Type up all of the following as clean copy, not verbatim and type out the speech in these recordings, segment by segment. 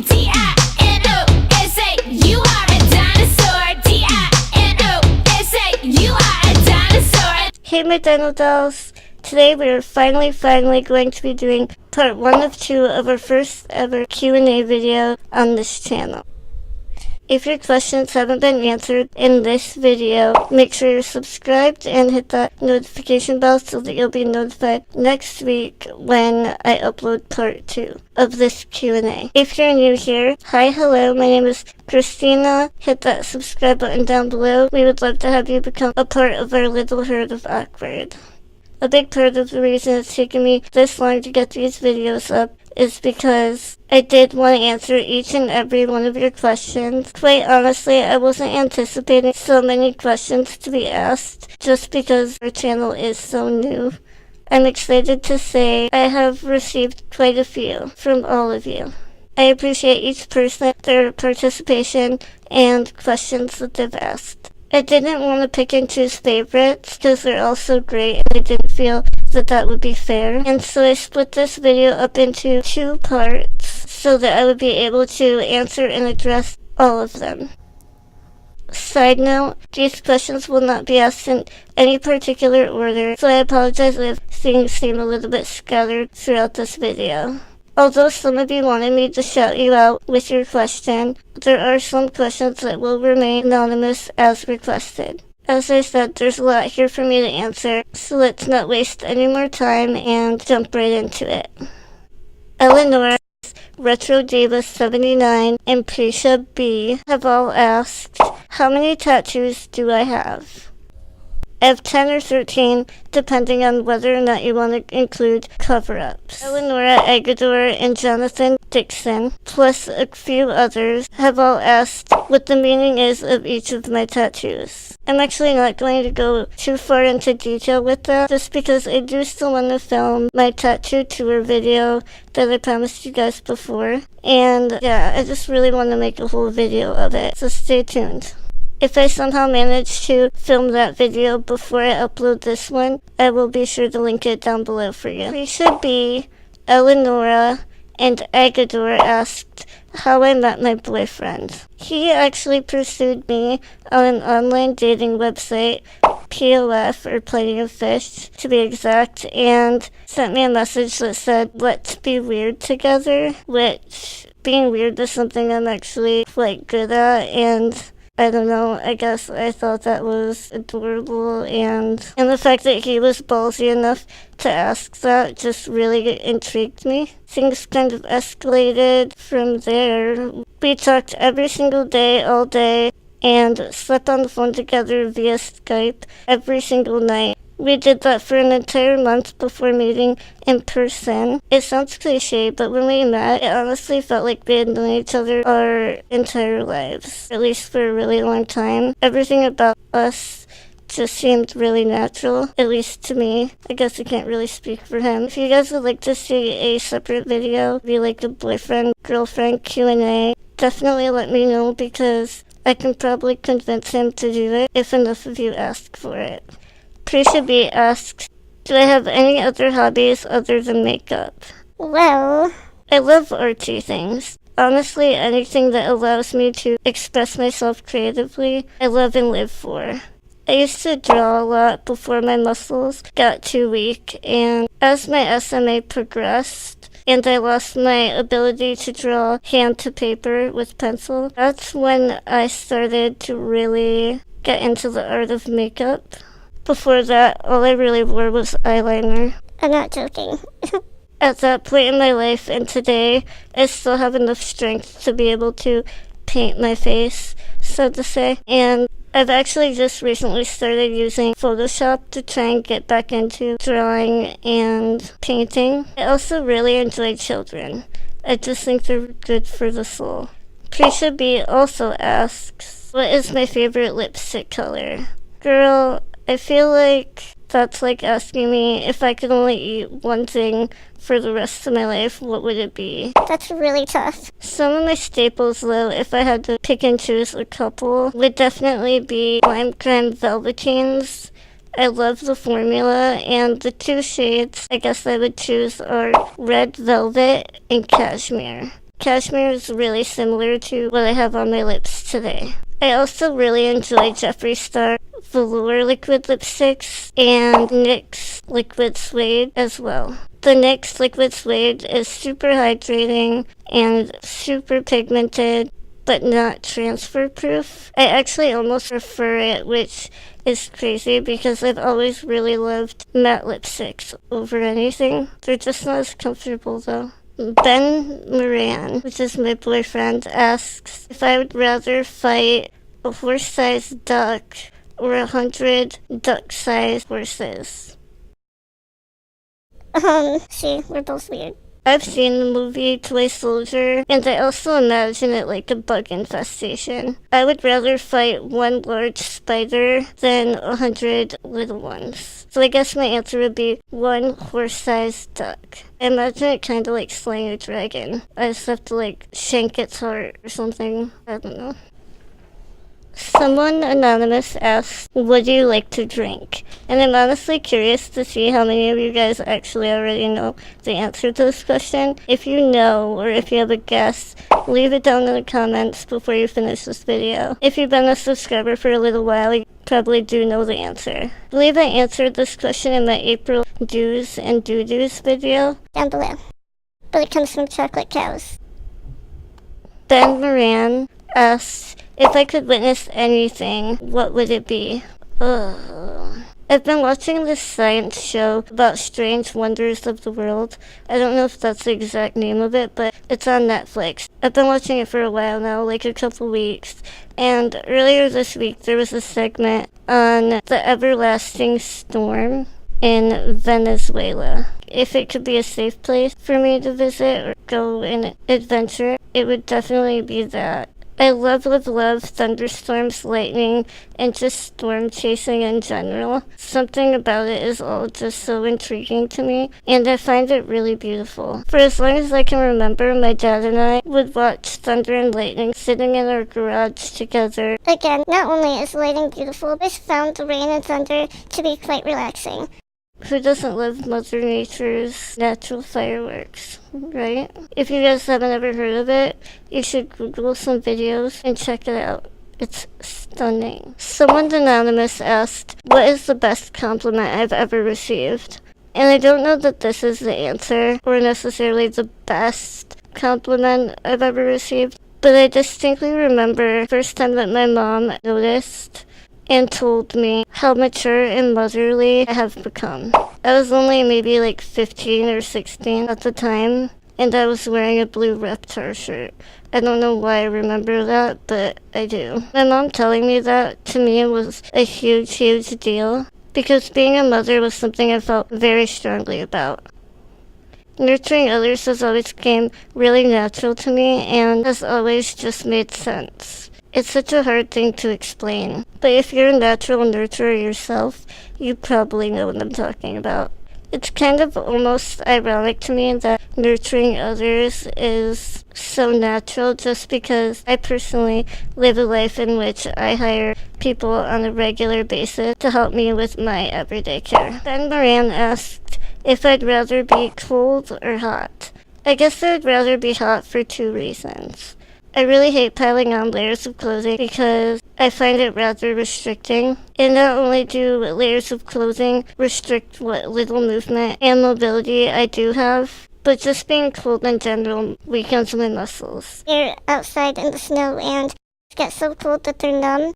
D-I-N-O-S-A, you are a dinosaur. D-I-N-O-S-A, you are a dinosaur. Hey my Dino dolls! Today we are finally going to be doing part 1 of 2 of our first ever Q&A video on this channel. If your questions haven't been answered in this video, make sure you're subscribed and hit that notification bell so that you'll be notified next week when I upload part 2 of this Q&A. If you're new here, hi, hello, my name is Christina. Hit that subscribe button down below. We would love to have you become a part of our little herd of awkward. A big part of the reason it's taken me this long to get these videos up is because I did want to answer each and every one of your questions. Quite honestly, I wasn't anticipating so many questions to be asked just because our channel is so new. I'm excited to say I have received quite a few from all of you. I appreciate each person, their participation, and questions that they've asked. I didn't want to pick and choose favorites because they're all so great and I didn't feel that would be fair. And so I split this video up into 2 parts so that I would be able to answer and address all of them. Side note, these questions will not be asked in any particular order, so I apologize if things seem a little bit scattered throughout this video. Although some of you wanted me to shout you out with your question, there are some questions that will remain anonymous as requested. As I said, there's a lot here for me to answer, so let's not waste any more time and jump right into it. Eleanor, Retro Diva 79, and Prisha B have all asked, how many tattoos do I have? I have 10 or 13, depending on whether or not you want to include cover-ups. Eleonora Agador and Jonathan Dixon, plus a few others, have all asked what the meaning is of each of my tattoos. I'm actually not going to go too far into detail with that, just because I do still want to film my tattoo tour video that I promised you guys before. And yeah, I just really want to make a whole video of it, so stay tuned. If I somehow manage to film that video before I upload this one, I will be sure to link it down below for you. Prisha B, Eleonora, and Agador asked how I met my boyfriend. He actually pursued me on an online dating website, POF, or Plenty of Fish, to be exact, and sent me a message that said, let's be weird together, which, being weird is something I'm actually quite good at, and I don't know, I guess I thought that was adorable, and the fact that he was ballsy enough to ask that just really intrigued me. Things kind of escalated from there. We talked every single day, all day, and slept on the phone together via Skype every single night. We did that for an entire month before meeting in person. It sounds cliche, but when we met, it honestly felt like we had known each other our entire lives, at least for a really long time. Everything about us just seemed really natural, at least to me. I guess I can't really speak for him. If you guys would like to see a separate video, be like a boyfriend-girlfriend Q&A, definitely let me know because I can probably convince him to do it if enough of you ask for it. Prisha B asks, do I have any other hobbies other than makeup? Well, I love artsy things. Honestly, anything that allows me to express myself creatively, I love and live for. I used to draw a lot before my muscles got too weak, and as my SMA progressed, and I lost my ability to draw hand to paper with pencil, that's when I started to really get into the art of makeup. Before that, all I really wore was eyeliner. I'm not joking. At that point in my life and today, I still have enough strength to be able to paint my face, so to say. And I've actually just recently started using Photoshop to try and get back into drawing and painting. I also really enjoy children. I just think they're good for the soul. Prisha B also asks, what is my favorite lipstick color? Girl, I feel like that's like asking me if I could only eat one thing for the rest of my life, what would it be? That's really tough. Some of my staples, though, if I had to pick and choose a couple, would definitely be Lime Crime Velveteens. I love the formula, and the 2 shades I guess I would choose are Red Velvet and Cashmere. cashmere is really similar to what I have on my lips today. I also really enjoy Jeffree Star Velour liquid lipsticks and NYX liquid suede as well. The NYX liquid suede is super hydrating and super pigmented, but not transfer proof. I actually almost prefer it, which is crazy because I've always really loved matte lipsticks over anything. They're just not as comfortable though. Ben Moran, which is my boyfriend, asks if I would rather fight a horse-sized duck or 100 duck-sized horses. See, we're both weird. I've seen the movie Toy Soldier, and I also imagine it like a bug infestation. I would rather fight one large spider than 100 little ones. So I guess my answer would be one horse-sized duck. I imagine it kind of like slaying a dragon. I just have to like shank its heart or something. I don't know. Someone anonymous asks, what do you like to drink? And I'm honestly curious to see how many of you guys actually already know the answer to this question. If you know, or if you have a guess, leave it down in the comments before you finish this video. If you've been a subscriber for a little while, you probably do know the answer. I believe I answered this question in my April do's and do-do's video down below. But it comes from chocolate cows. Ben Moran asks, if I could witness anything, what would it be? I've been watching this science show about strange wonders of the world. I don't know if that's the exact name of it, but it's on Netflix. I've been watching it for a while now, like a couple weeks. And earlier this week, there was a segment on the everlasting storm in Venezuela. If it could be a safe place for me to visit or go and adventure, it would definitely be that. I love thunderstorms, lightning, and just storm chasing in general. Something about it is all just so intriguing to me, and I find it really beautiful. For as long as I can remember, my dad and I would watch thunder and lightning sitting in our garage together. Again, not only is lightning beautiful, I found the rain and thunder to be quite relaxing. Who doesn't love Mother Nature's natural fireworks, right? If you guys haven't ever heard of it, you should Google some videos and check it out. It's stunning. Someone anonymous asked, what is the best compliment I've ever received? And I don't know that this is the answer, or necessarily the best compliment I've ever received, but I distinctly remember the first time that my mom noticed and told me how mature and motherly I have become. I was only maybe like 15 or 16 at the time, and I was wearing a blue Reptar shirt. I don't know why I remember that, but I do. My mom telling me that to me was a huge, huge deal, because being a mother was something I felt very strongly about. Nurturing others has always came really natural to me and has always just made sense. It's such a hard thing to explain, but if you're a natural nurturer yourself, you probably know what I'm talking about. It's kind of almost ironic to me that nurturing others is so natural just because I personally live a life in which I hire people on a regular basis to help me with my everyday care. Ben Moran asked if I'd rather be cold or hot. I guess I'd rather be hot for two reasons. I really hate piling on layers of clothing because I find it rather restricting. And not only do layers of clothing restrict what little movement and mobility I do have, but just being cold in general weakens my muscles. You're outside in the snow and get so cold that they're numb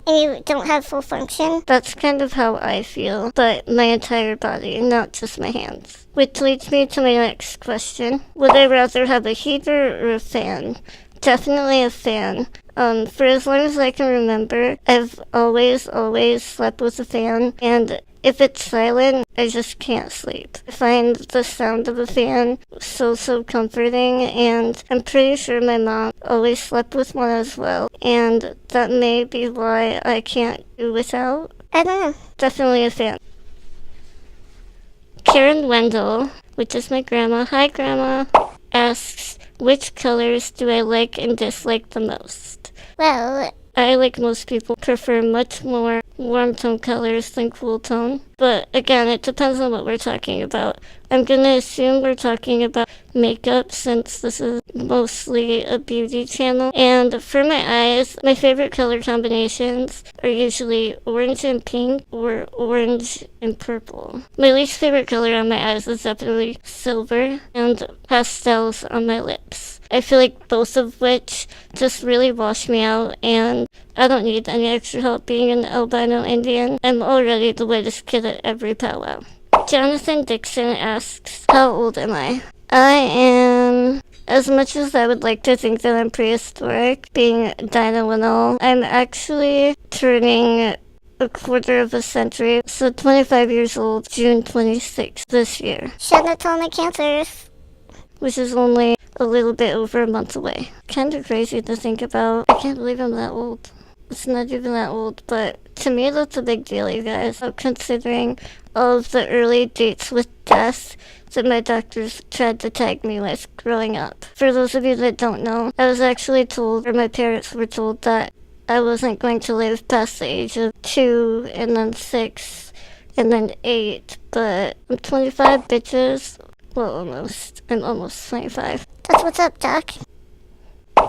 and you don't have full function. That's kind of how I feel, but my entire body, not just my hands. Which leads me to my next question. Would I rather have a heater or a fan? Definitely a fan. For as long as I can remember, I've always slept with a fan, and if it's silent, I just can't sleep. I find the sound of a fan so comforting, and I'm pretty sure my mom always slept with one as well, and that may be why I can't do without. I don't know. Definitely a fan. Karen Wendell, which is my grandma, hi grandma, asks, which colors do I like and dislike the most? Well, I, like most people, prefer much more warm tone colors than cool tone. But again, it depends on what we're talking about. I'm gonna assume we're talking about makeup since this is mostly a beauty channel. And for my eyes, my favorite color combinations are usually orange and pink or orange and purple. My least favorite color on my eyes is definitely silver and pastels on my lips. I feel like both of which just really wash me out, and I don't need any extra help being an albino Indian. I'm already the whitest kid at every powwow. Jonathan Dixon asks, how old am I? I am, as much as I would like to think that I'm prehistoric, being Dino and all, I'm actually turning a quarter of a century, so 25 years old, June 26th this year. Shouldn't have told my cancers. Which is only a little bit over a month away. Kind of crazy to think about. I can't believe I'm that old. It's not even that old, but to me that's a big deal, you guys. Considering all of the early dates with death that my doctors tried to tag me with growing up. For those of you that don't know, I was actually told, or my parents were told, that I wasn't going to live past the age of 2 and then 6 and then 8, but I'm 25, bitches. Well, almost. I'm almost 25. That's what's up, Doc.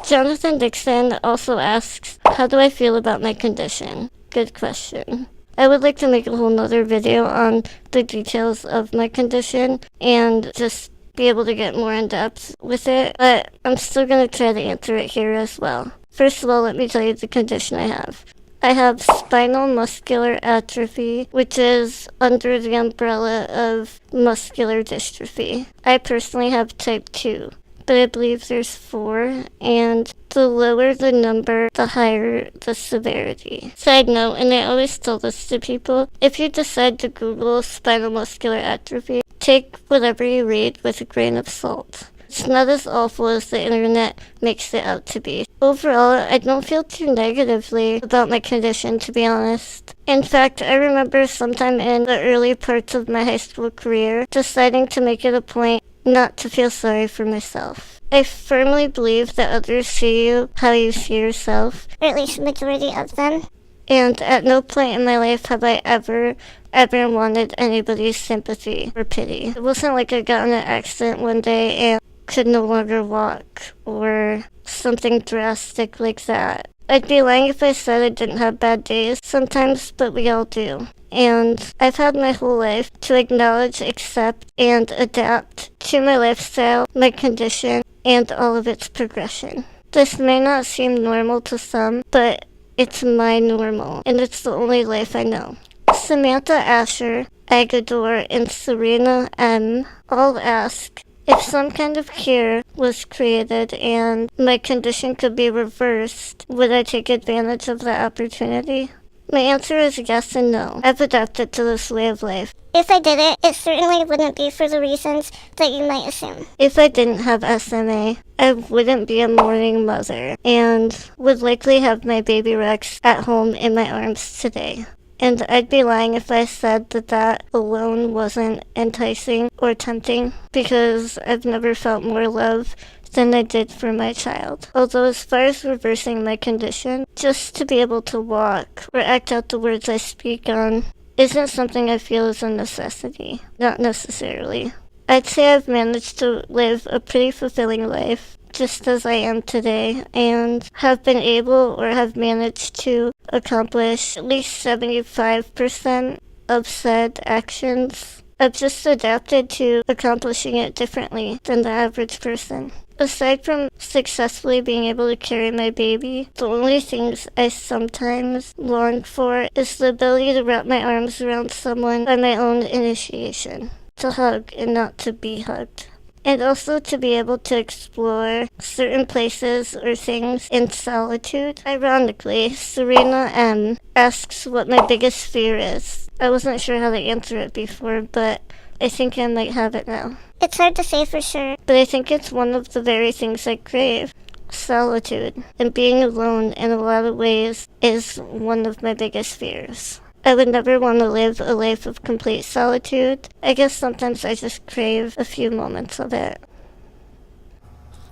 Jonathan Dixon also asks, how do I feel about my condition? Good question. I would like to make a whole nother video on the details of my condition and just be able to get more in depth with it, but I'm still going to try to answer it here as well. First of all, let me tell you the condition I have. I have spinal muscular atrophy, which is under the umbrella of muscular dystrophy. I personally have type 2, but I believe there's 4, and the lower the number, the higher the severity. Side note, and I always tell this to people, if you decide to Google spinal muscular atrophy, take whatever you read with a grain of salt. It's not as awful as the internet makes it out to be. Overall, I don't feel too negatively about my condition, to be honest. In fact, I remember sometime in the early parts of my high school career deciding to make it a point not to feel sorry for myself. I firmly believe that others see you how you see yourself, Or at least the majority of them. and at no point in my life have I ever wanted anybody's sympathy or pity. It wasn't like I got in an accident one day and could no longer walk, or something drastic like that. I'd be lying if I said I didn't have bad days sometimes, but we all do. And I've had my whole life to acknowledge, accept, and adapt to my lifestyle, my condition, and all of its progression. This may not seem normal to some, but it's my normal, and it's the only life I know. Samantha Asher, Agador, and Serena M. all ask, if some kind of cure was created and my condition could be reversed, would I take advantage of that opportunity? My answer is yes and no. I've adapted to this way of life. If I did it, it certainly wouldn't be for the reasons that you might assume. If I didn't have SMA, I wouldn't be a mourning mother and would likely have my baby Rex at home in my arms today. And I'd be lying if I said that that alone wasn't enticing or tempting, because I've never felt more love than I did for my child. Although as far as reversing my condition, just to be able to walk or act out the words I speak on isn't something I feel is a necessity. Not necessarily. I'd say I've managed to live a pretty fulfilling life, just as I am today, and have been able or have managed to accomplish at least 75% of said actions. I've just adapted to accomplishing it differently than the average person. Aside from successfully being able to carry my baby, the only things I sometimes long for is the ability to wrap my arms around someone by my own initiation, to hug and not to be hugged. And also to be able to explore certain places or things in solitude. Ironically, Serena M. asks what my biggest fear is. I wasn't sure how to answer it before, but I think I might have it now. It's hard to say for sure. But I think it's one of the very things I crave. Solitude. And being alone in a lot of ways is one of my biggest fears. I would never want to live a life of complete solitude. I guess sometimes I just crave a few moments of it.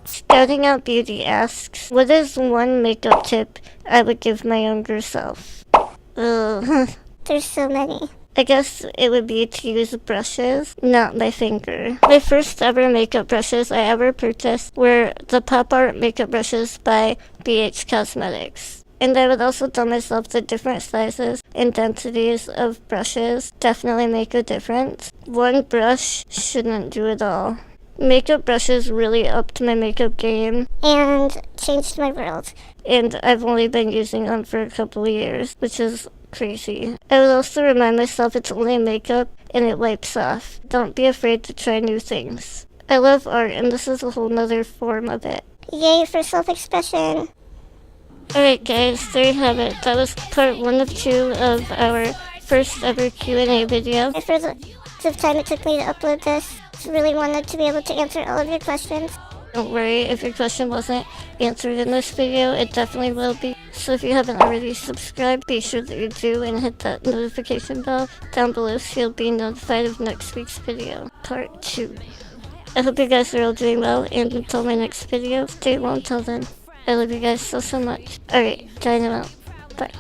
Scouting Out Beauty asks, what is one makeup tip I would give my younger self? Ugh. There's so many. I guess it would be to use brushes, not my finger. My first ever makeup brushes I ever purchased were the Pop Art makeup brushes by BH Cosmetics. And I would also tell myself the different sizes and densities of brushes definitely make a difference. One brush shouldn't do it all. Makeup brushes really upped my makeup game, and changed my world. and I've only been using them for a couple of years, which is crazy. I would also remind myself it's only makeup and it wipes off. Don't be afraid to try new things. I love art, and this is a whole nother form of it. Yay for self-expression. Alright guys, there you have it. That was part 1 of 2 of our first ever Q&A video. For the time it took me to upload this, really wanted to be able to answer all of your questions. Don't worry if your question wasn't answered in this video, it definitely will be. So if you haven't already subscribed, be sure that you do and hit that notification bell down below so you'll be notified of next week's video, part 2. I hope you guys are all doing well, and until my next video, stay well until then. I love you guys so much. Alright, Dino out. Bye.